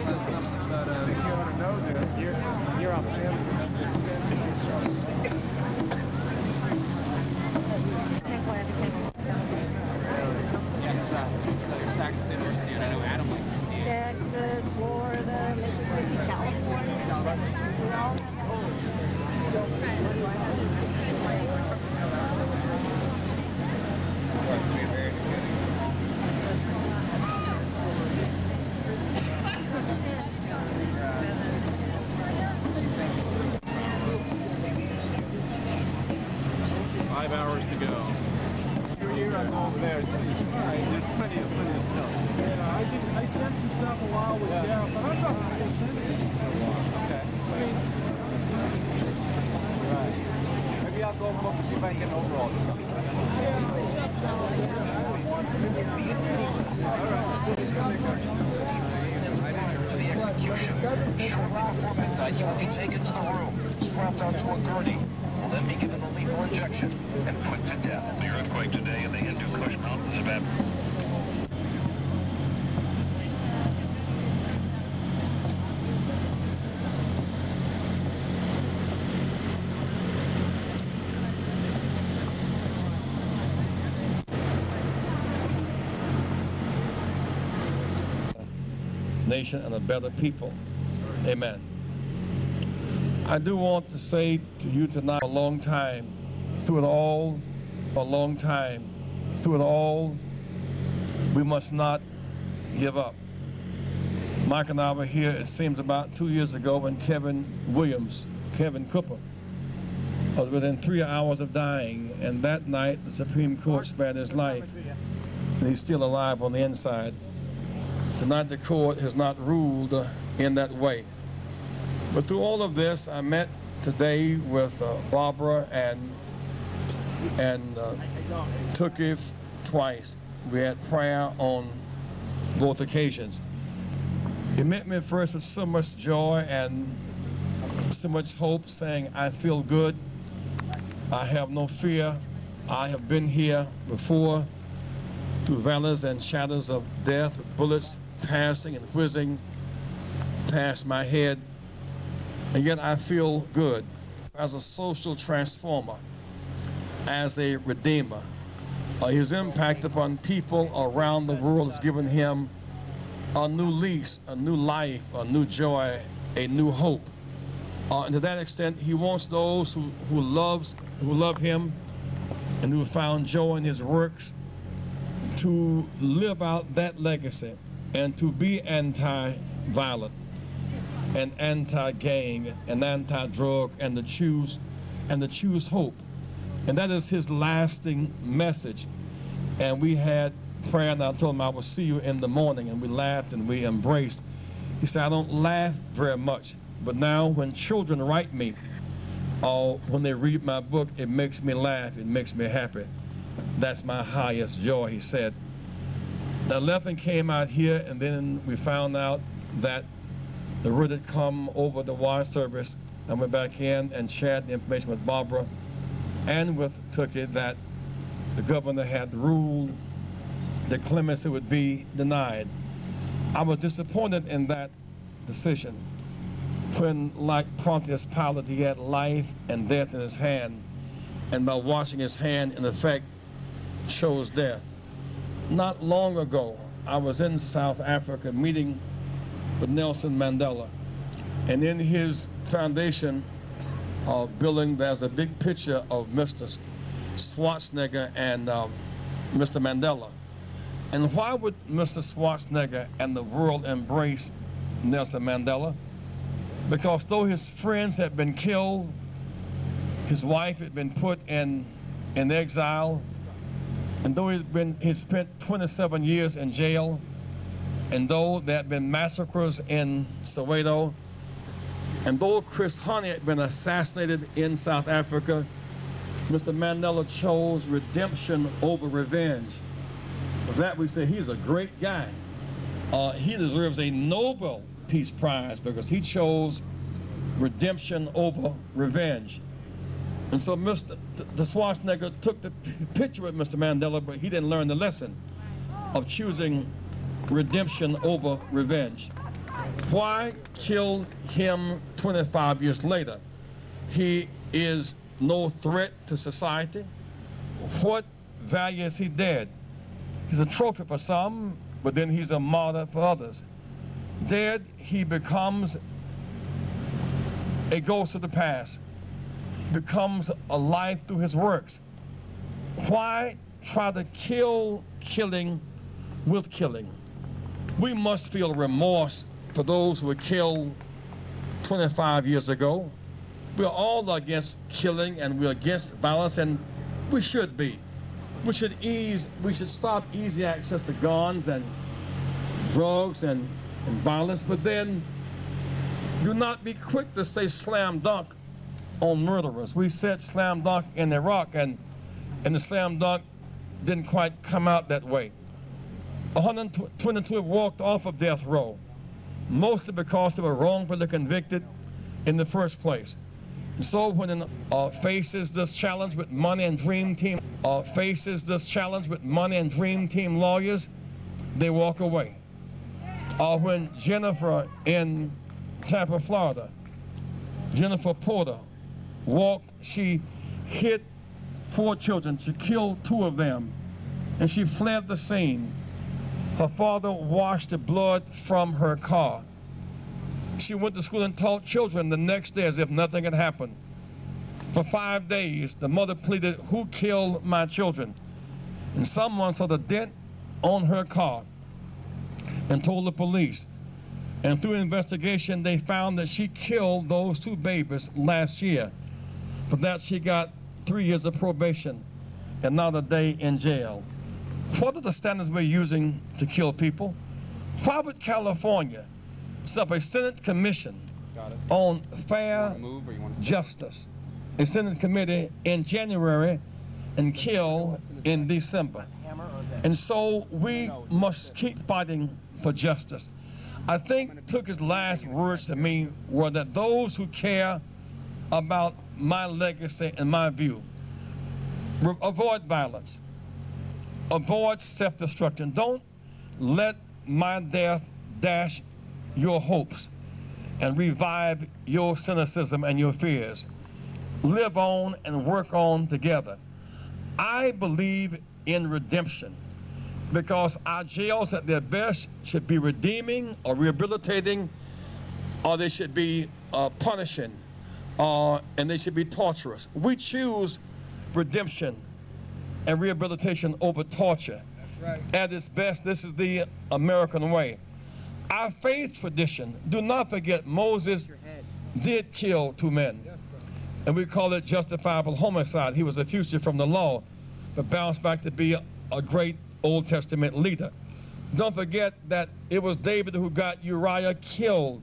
that's something that You ought to know this. You're up. there's stack of cities, dude. I know Adam likes this dude. Texas, Florida, Mississippi, California. Hours to go. Here I go over there. There's plenty of stuff. Yeah, I sent some stuff a while with Jeff, but I'm not going to send it. Okay. Right. Maybe I'll go look and see if I can get an overall or something. You will be taken to the room, strapped onto a gurney, will then be given a lethal injection and put to death. The earthquake today in the Hindu Kush Mountains of Africa. Nation and a better people. Amen. I do want to say to you tonight, a long time, through it all, we must not give up. Mike and I were here, it seems about 2 years ago, when Kevin Cooper, was within 3 hours of dying, and that night the Supreme Court spared his life, and he's still alive on the inside. Tonight the court has not ruled in that way. But through all of this, I met today with Barbara and Tookie twice. We had prayer on both occasions. He met me first with so much joy and so much hope, saying, I feel good, I have no fear, I have been here before, through valleys and shadows of death, with bullets passing and whizzing past my head, and yet I feel good. As a social transformer, as a redeemer, his impact upon people around the world has given him a new lease, a new life, a new joy, a new hope. And to that extent, he wants those who love him and who have found joy in his works to live out that legacy and to be anti-violent and anti-gang and anti-drug and to choose hope. And that is his lasting message. And we had prayer, and I told him I will see you in the morning, and we laughed and we embraced. He said, I don't laugh very much, but now when children write me, or when they read my book, it makes me laugh, it makes me happy. That's my highest joy, he said. The 11 came out here, and then we found out that the word had come over the wire service. I went back in and shared the information with Barbara and with Tookie that the governor had ruled that clemency would be denied. I was disappointed in that decision when, like Pontius Pilate, he had life and death in his hand, and by washing his hand, in effect, chose death. Not long ago, I was in South Africa meeting with Nelson Mandela, and in his foundation building, there's a big picture of Mr. Schwarzenegger and Mr. Mandela. And why would Mr. Schwarzenegger and the world embrace Nelson Mandela? Because though his friends had been killed, his wife had been put in exile, and though he'd spent 27 years in jail, and though there had been massacres in Soweto, and though Chris Honey had been assassinated in South Africa, Mr. Mandela chose redemption over revenge. For that we say he's a great guy. He deserves a Nobel Peace Prize because he chose redemption over revenge. And so Mr. Schwarzenegger took the picture with Mr. Mandela, but he didn't learn the lesson of choosing redemption over revenge. Why kill him 25 years later? He is no threat to society. What value is he dead? He's a trophy for some, but then he's a martyr for others. Dead, he becomes a ghost of the past, becomes alive through his works. Why try to kill killing with killing? We must feel remorse for those who were killed 25 years ago. We're all against killing and we're against violence, and we should be. We should stop easy access to guns and drugs and violence, but then do not be quick to say slam dunk on murderers. We said slam dunk in Iraq, and the slam dunk didn't quite come out that way. 122 have walked off of death row, mostly because they were wrongfully convicted in the first place. And so when faces this challenge with money and dream team, lawyers, they walk away. Or when Jennifer in Tampa, Florida, Jennifer Porter walked, she hit 4 children, she killed 2 of them, and she fled the scene. Her father washed the blood from her car. She went to school and taught children the next day as if nothing had happened. For 5 days, the mother pleaded, "Who killed my children?" And someone saw the dent on her car and told the police. And through investigation, they found that she killed those 2 babies last year. For that, she got 3 years of probation and not a day in jail. What are the standards we're using to kill people? Why would California set up a Senate commission on fair justice, a Senate committee in January and kill in December? And so we must keep fighting for justice. I think Tookie's last words to me were that those who care about my legacy and my view, avoid violence, avoid self-destruction. Don't let my death dash your hopes and revive your cynicism and your fears. Live on and work on together. I believe in redemption, because our jails at their best should be redeeming or rehabilitating, or they should be punishing, and they should be torturous. We choose redemption and rehabilitation over torture. That's right. At its best, this is the American way. Our faith tradition, do not forget, Moses did kill 2 men. Yes, sir. And we call it justifiable homicide. He was a fugitive from the law, but bounced back to be a great Old Testament leader. Don't forget that it was David who got Uriah killed.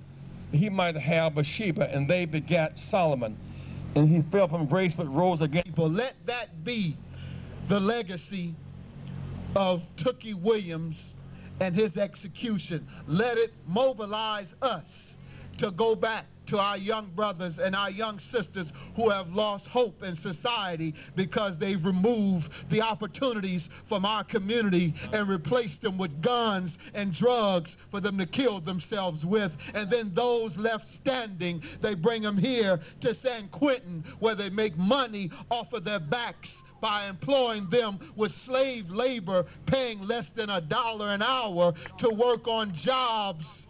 He might have Bathsheba, and they begat Solomon. And he fell from grace but rose again. Let that be the legacy of Tookie Williams and his execution. Let it mobilize us to go back to our young brothers and our young sisters who have lost hope in society because they've removed the opportunities from our community and replaced them with guns and drugs for them to kill themselves with. And then those left standing, they bring them here to San Quentin, where they make money off of their backs by employing them with slave labor, paying less than $1 an hour to work on jobs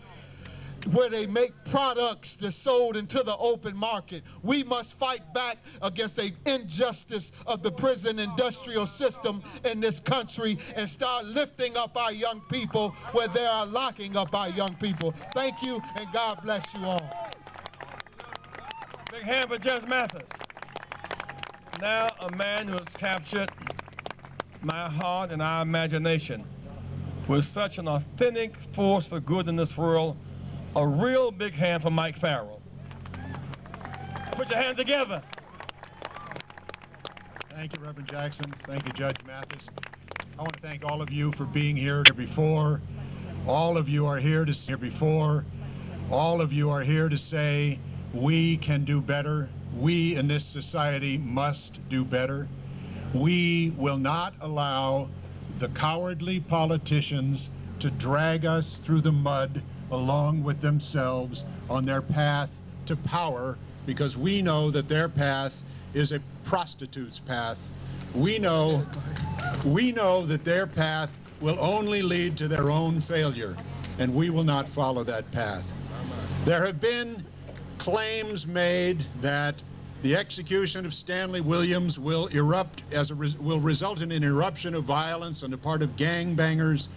where they make products that's sold into the open market. We must fight back against the injustice of the prison industrial system in this country and start lifting up our young people where they are locking up our young people. Thank you, and God bless you all. Big hand for Judge Mathis. Now a man who has captured my heart and our imagination with such an authentic force for good in this world. A real big hand for Mike Farrell. Put your hands together. Thank you, Reverend Jackson. Thank you, Judge Mathis. I want to thank all of you for being here before. All of you are here to say before. All of you are here to say we can do better. We in this society must do better. We will not allow the cowardly politicians to drag us through the mud along with themselves on their path to power, because we know that their path is a prostitute's path. We know that their path will only lead to their own failure, and we will not follow that path. There have been claims made that the execution of Stanley Williams will result in an eruption of violence on the part of gangbangers.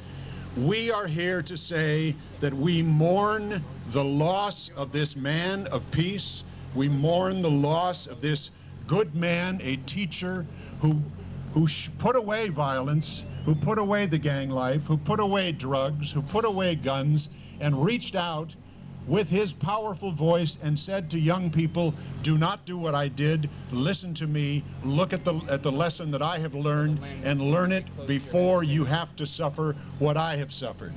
We are here to say that we mourn the loss of this man of peace. We mourn the loss of this good man, a teacher who put away violence, who put away the gang life, who put away drugs, who put away guns, and reached out with his powerful voice and said to young people, do not do what I did, listen to me, look at the lesson that I have learned, and learn it before you have to suffer what I have suffered.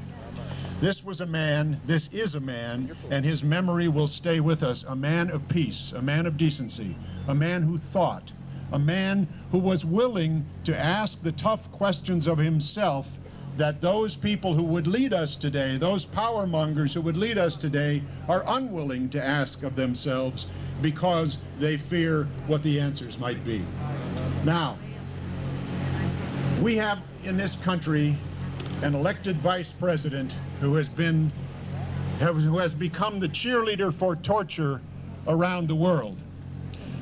This was a man, this is a man, and his memory will stay with us, a man of peace, a man of decency, a man who thought, a man who was willing to ask the tough questions of himself that those people who would lead us today, those power mongers who would lead us today, are unwilling to ask of themselves because they fear what the answers might be. Now, we have in this country an elected vice president who has become the cheerleader for torture around the world.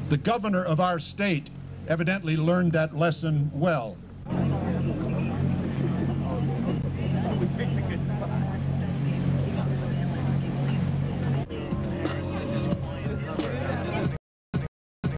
The governor of our state evidently learned that lesson well.